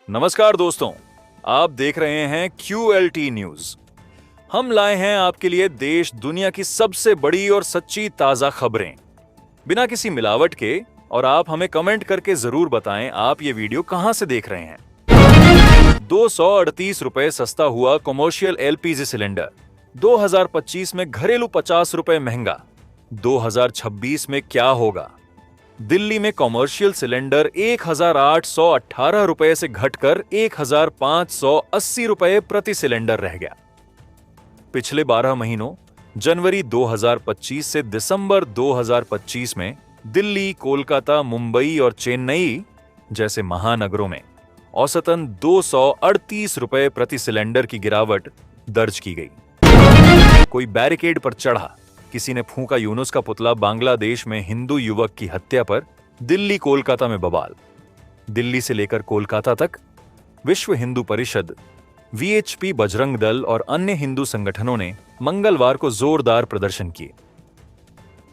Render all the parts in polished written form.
नमस्कार दोस्तों, आप देख रहे हैं QLT न्यूज। हम लाए हैं आपके लिए देश दुनिया की सबसे बड़ी और सच्ची ताजा खबरें, बिना किसी मिलावट के। और आप हमें कमेंट करके जरूर बताएं आप ये वीडियो कहां से देख रहे हैं। 238 रुपए सस्ता हुआ कमर्शियल LPG सिलेंडर। 2025 में घरेलू 50 रुपए महंगा। 2026 में क्या होगा? दिल्ली में कमर्शियल सिलेंडर 1818 रुपए से घटकर 1580 रुपए प्रति सिलेंडर रह गया। पिछले 12 महीनों जनवरी 2025 से दिसंबर 2025 में दिल्ली, कोलकाता, मुंबई और चेन्नई जैसे महानगरों में औसतन 238 रुपए प्रति सिलेंडर की गिरावट दर्ज की गई। कोई बैरिकेड पर चढ़ा, किसी ने फूंका यूनुस का पुतला। बांग्लादेश में हिंदू युवक की हत्या पर दिल्ली, कोलकाता में बवाल। दिल्ली से लेकर कोलकाता तक विश्व हिंदू परिषद, VHP, बजरंग दल और अन्य हिंदू संगठनों ने मंगलवार को जोरदार प्रदर्शन किए।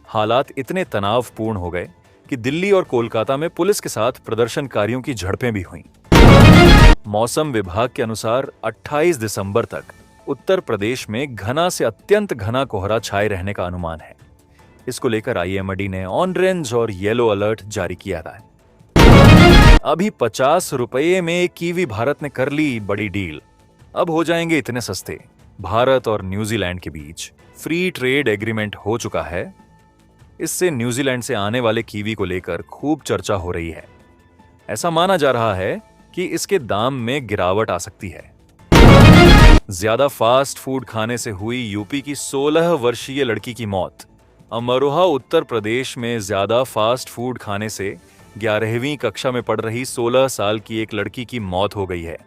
हालात इतने तनावपूर्ण हो गए कि दिल्ली और कोलकाता में पुलिस के साथ प्रदर्शनकारियों की झड़पें भी हुईं। मौसम विभाग के अनुसार 28 दिसंबर तक उत्तर प्रदेश में घना से अत्यंत घना कोहरा छाए रहने का अनुमान है। इसको लेकर IMD ने ऑरेंज और येलो अलर्ट जारी किया है। अभी 50 रुपये में कीवी भारत ने कर ली बड़ी डील। अब हो जाएंगे इतने सस्ते। भारत और न्यूजीलैंड के बीच फ्री ट्रेड एग्रीमेंट हो चुका है। इससे न्यूजीलैंड से आने वाले कीवी को लेकर खूब चर्चा हो रही है। ऐसा माना जा रहा है कि इसके दाम में गिरावट आ सकती है। ज्यादा फास्ट फूड खाने से हुई यूपी की 16 वर्षीय लड़की की मौत। अमरोहा, उत्तर प्रदेश में ज्यादा फास्ट फूड खाने से 11वीं कक्षा में पढ़ रही 16 साल की एक लड़की की मौत हो गई है।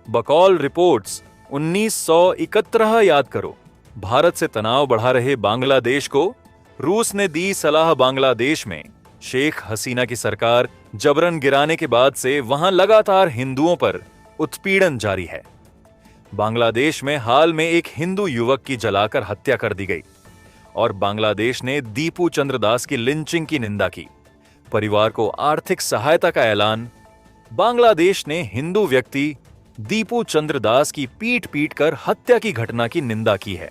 बकौल रिपोर्ट्स 1971 याद करो। भारत से तनाव बढ़ा रहे बांग्लादेश को रूस ने दी सलाह। बांग्लादेश में शेख हसीना की सरकार जबरन गिराने के बाद से वहां लगातार हिंदुओं पर उत्पीड़न जारी है। बांग्लादेश में हाल में एक हिंदू युवक की जलाकर हत्या कर दी गई और बांग्लादेश ने दीपू चंद्र दास की लिंचिंग की निंदा की। परिवार को आर्थिक सहायता का ऐलान। बांग्लादेश ने हिंदू व्यक्ति दीपू चंद्र दास की पीट पीट कर हत्या की घटना की निंदा की है।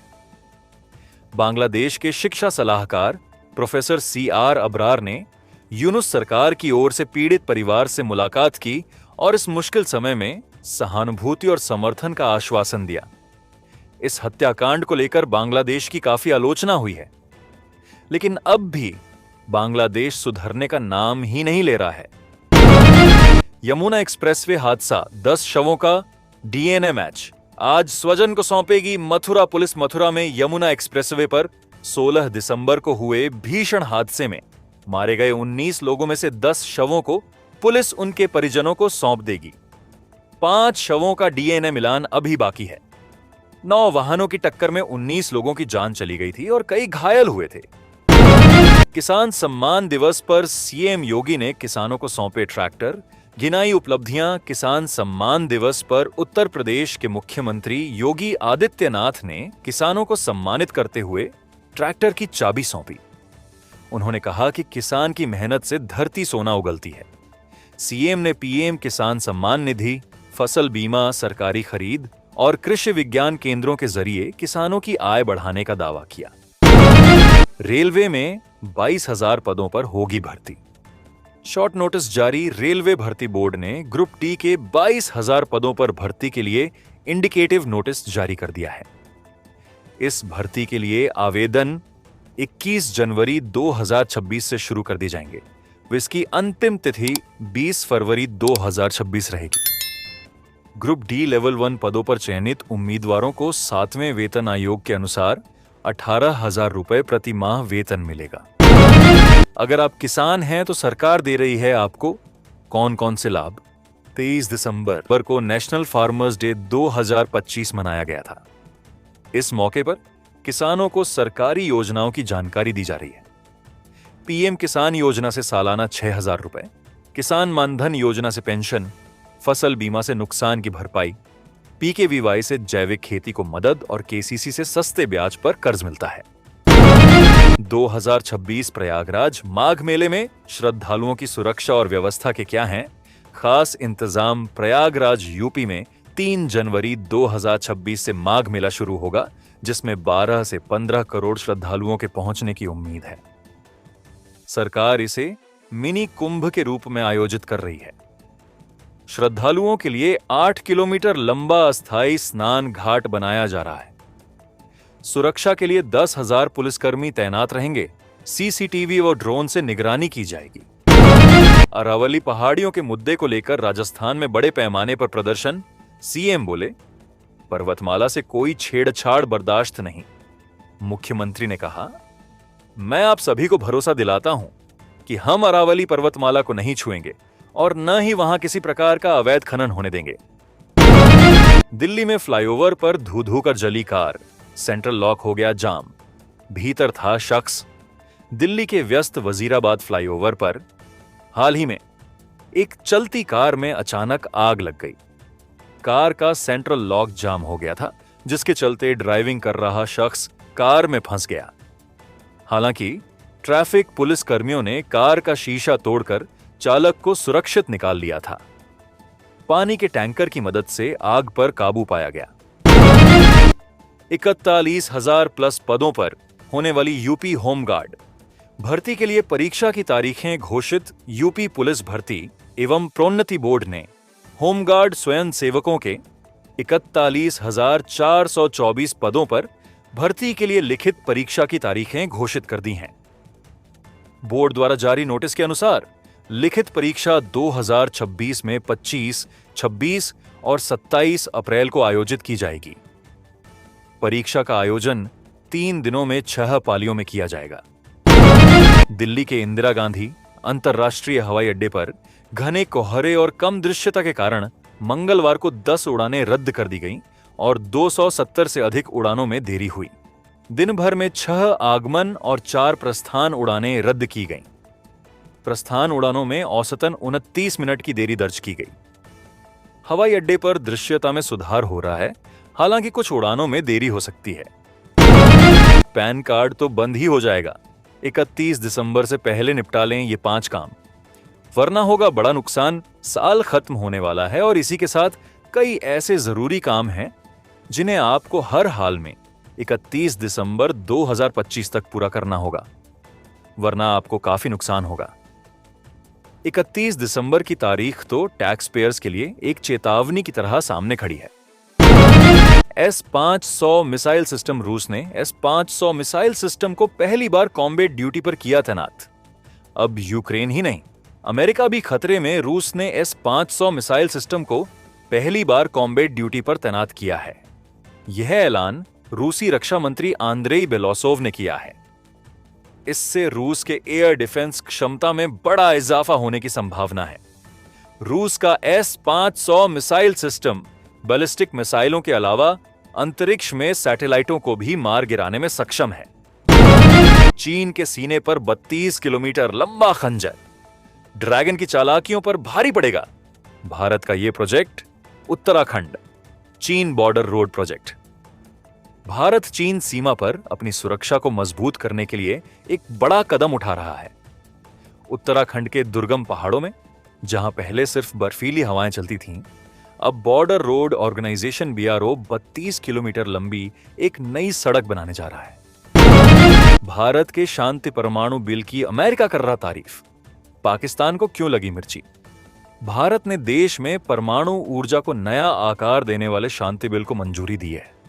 बांग्लादेश के शिक्षा सलाहकार प्रोफेसर CR अबरार ने यूनुस सरकार की ओर से पीड़ित परिवार से मुलाकात की और इस मुश्किल समय में सहानुभूति और समर्थन का आश्वासन दिया। इस हत्याकांड को लेकर बांग्लादेश की काफी आलोचना हुई है, लेकिन अब भी बांग्लादेश सुधरने का नाम ही नहीं ले रहा है। यमुना एक्सप्रेसवे हादसा, 10 शवों का DNA मैच। आज स्वजन को सौंपेगी मथुरा पुलिस। मथुरा में यमुना एक्सप्रेसवे पर 16 दिसंबर को हुए भीषण हादसे में मारे गए 19 लोगों में से 10 शवों को पुलिस उनके परिजनों को सौंप देगी। 5 शवों का DNA मिलान अभी बाकी है। 9 वाहनों की टक्कर में 19 लोगों की जान चली गई थी और कई घायल हुए थे। किसान सम्मान दिवस पर CM योगी ने किसानों को सौंपे ट्रैक्टर। गिनाई उपलब्धियां। किसान सम्मान दिवस पर उत्तर प्रदेश के मुख्यमंत्री योगी आदित्यनाथ ने किसानों को सम्मानित करते हुए ट्रैक्टर की चाबी सौंपी। उन्होंने कहा कि किसान की मेहनत से धरती सोना उगलती है। CM ने PM किसान सम्मान निधि, फसल बीमा, सरकारी खरीद और कृषि विज्ञान केंद्रों के जरिए किसानों की आय बढ़ाने का दावा किया। रेलवे में 22,000 पदों पर होगी भर्ती। शॉर्ट नोटिस जारी। रेलवे भर्ती बोर्ड ने ग्रुप D के 22,000 पदों पर भर्ती के लिए इंडिकेटिव नोटिस जारी कर दिया है। इस भर्ती के लिए आवेदन 21 जनवरी 2026 से शुरू कर दिए जाएंगे। इसकी अंतिम तिथि 20 फरवरी 2026 रहेगी। ग्रुप D लेवल 1 पदों पर चयनित उम्मीदवारों को 7वें वेतन आयोग के अनुसार 18,000 रुपए प्रति माह वेतन मिलेगा। अगर आप किसान हैं तो सरकार दे रही है आपको कौन कौन से लाभ। 23 दिसंबर को नेशनल फार्मर्स डे 2025 मनाया गया था। इस मौके पर किसानों को सरकारी योजनाओं की जानकारी दी जा रही है। PM किसान योजना से सालाना 6,000 रुपए, किसान मानधन योजना से पेंशन, फसल बीमा से नुकसान की भरपाई, PKVY से जैविक खेती को मदद और KCC से सस्ते ब्याज पर कर्ज मिलता है। 2026 प्रयागराज माघ मेले में श्रद्धालुओं की सुरक्षा और व्यवस्था के क्या हैं, खास इंतजाम प्रयागराज यूपी में 3 जनवरी 2026 से माघ मेला शुरू होगा, जिसमें 12 से 15 करोड़ श्रद्धालुओं के पहुंचने की उम्मीद है। सरकार इसे मिनी कुंभ के रूप में आयोजित कर रही है। श्रद्धालुओं के लिए 8 किलोमीटर लंबा अस्थायी स्नान घाट बनाया जा रहा है। सुरक्षा के लिए 10,000 पुलिसकर्मी तैनात रहेंगे। सीसीटीवी व ड्रोन से निगरानी की जाएगी। अरावली पहाड़ियों के मुद्दे को लेकर राजस्थान में बड़े पैमाने पर प्रदर्शन। सीएम बोले, पर्वतमाला से कोई छेड़छाड़ बर्दाश्त नहीं। मुख्यमंत्री ने कहा, मैं आप सभी को भरोसा दिलाता हूं कि हम अरावली पर्वतमाला को नहीं छुएंगे और न ही वहां किसी प्रकार का अवैध खनन होने देंगे। दिल्ली में फ्लाईओवर पर धू-धू कर जली कार, सेंट्रल लॉक हो गया जाम, भीतर था शख्स। दिल्ली के व्यस्त वजीराबाद फ्लाईओवर पर हाल ही में एक चलती कार में अचानक आग लग गई। कार का सेंट्रल लॉक जाम हो गया था, जिसके चलते ड्राइविंग कर रहा शख्स कार में फंस गया। हालांकि ट्रैफिक पुलिस कर्मियों ने कार का शीशा तोड़कर चालक को सुरक्षित निकाल लिया था। पानी के टैंकर की मदद से आग पर काबू पाया गया। 41,000 प्लस पदों पर होने वाली यूपी होमगार्ड भर्ती के लिए परीक्षा की तारीखें घोषित। यूपी पुलिस भर्ती एवं प्रोन्नति बोर्ड ने होमगार्ड स्वयं सेवकों के 41,424 पदों पर भर्ती के लिए लिखित परीक्षा की तारीखें घोषित कर दी हैं। बोर्ड द्वारा जारी नोटिस के अनुसार लिखित परीक्षा 2026 में 25, 26 और 27 अप्रैल को आयोजित की जाएगी। परीक्षा का आयोजन 3 दिनों में 6 पालियों में किया जाएगा। दिल्ली के इंदिरा गांधी अंतर्राष्ट्रीय हवाई अड्डे पर घने कोहरे और कम दृश्यता के कारण मंगलवार को 10 उड़ानें रद्द कर दी गईं और 270 से अधिक उड़ानों में देरी हुई। दिन भर में 6 आगमन और 4 प्रस्थान उड़ानें रद्द की गईं। प्रस्थान उड़ानों में औसतन 29 मिनट की देरी दर्ज की गई। हवाई अड्डे पर दृश्यता में सुधार हो रहा है, हालांकि कुछ उड़ानों में देरी हो सकती है। पैन कार्ड तो बंद ही हो जाएगा। 31 दिसंबर से पहले निपटा लें ये 5 काम, वरना होगा बड़ा नुकसान। साल खत्म होने वाला है और इसी के साथ कई ऐसे जरूरी काम हैं जिन्हें आपको हर हाल में 31 दिसंबर 2025 तक पूरा करना होगा, वरना आपको काफी नुकसान होगा। 31 दिसंबर की तारीख तो टैक्स पेयर्स के लिए एक चेतावनी की तरह सामने खड़ी है। S-500 मिसाइल सिस्टम रूस ने S-500 मिसाइल सिस्टम को पहली बार कॉम्बैट ड्यूटी पर किया तैनात। अब यूक्रेन ही नहीं, अमेरिका भी खतरे में। रूस ने S-500 मिसाइल सिस्टम को पहली बार कॉम्बैट ड्यूटी पर तैनात किया है। यह ऐलान रूसी रक्षा मंत्री आंद्रेई बेलोसोव ने किया है। इससे रूस के एयर डिफेंस क्षमता में बड़ा इजाफा होने की संभावना है। रूस का S-500 मिसाइल सिस्टम बैलिस्टिक मिसाइलों के अलावा अंतरिक्ष में सैटेलाइटों को भी मार गिराने में सक्षम है। चीन के सीने पर 32 किलोमीटर लंबा खंजर ड्रैगन की चालाकियों पर भारी पड़ेगा। भारत का यह प्रोजेक्ट उत्तराखंड चीन बॉर्डर रोड प्रोजेक्ट भारत चीन सीमा पर अपनी सुरक्षा को मजबूत करने के लिए एक बड़ा कदम उठा रहा है। उत्तराखंड के दुर्गम पहाड़ों में, जहां पहले सिर्फ बर्फीली हवाएं चलती थीं, अब Border Road Organisation BRO 32 kilometre लंबी एक नई सड़क बनाने जा रहा है। भारत के शांति परमाणु बिल की अमेरिका कर रहा तारीफ, पाकिस्तान को क्यों लगी मिर्ची? भारत ने देश में परमाणु ऊर्जा को नया आकार देने वाले शांति बिल को मंजूरी दी है।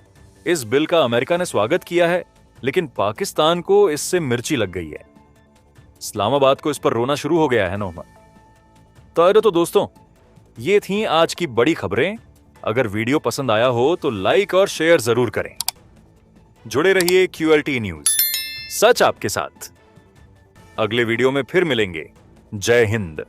इस बिल का अमेरिका ने स्वागत किया है, लेकिन पाकिस्तान को इससे मिर्ची लग गई है। इस्लामाबाद को इस पर रोना शुरू हो गया है ना। तो दोस्तों, ये थी आज की बड़ी खबरें। अगर वीडियो पसंद आया हो तो लाइक और शेयर जरूर करें। जुड़े रहिए QLT न्यूज, सच आपके साथ। अगले वीडियो में फिर मिलेंगे। जय हिंद।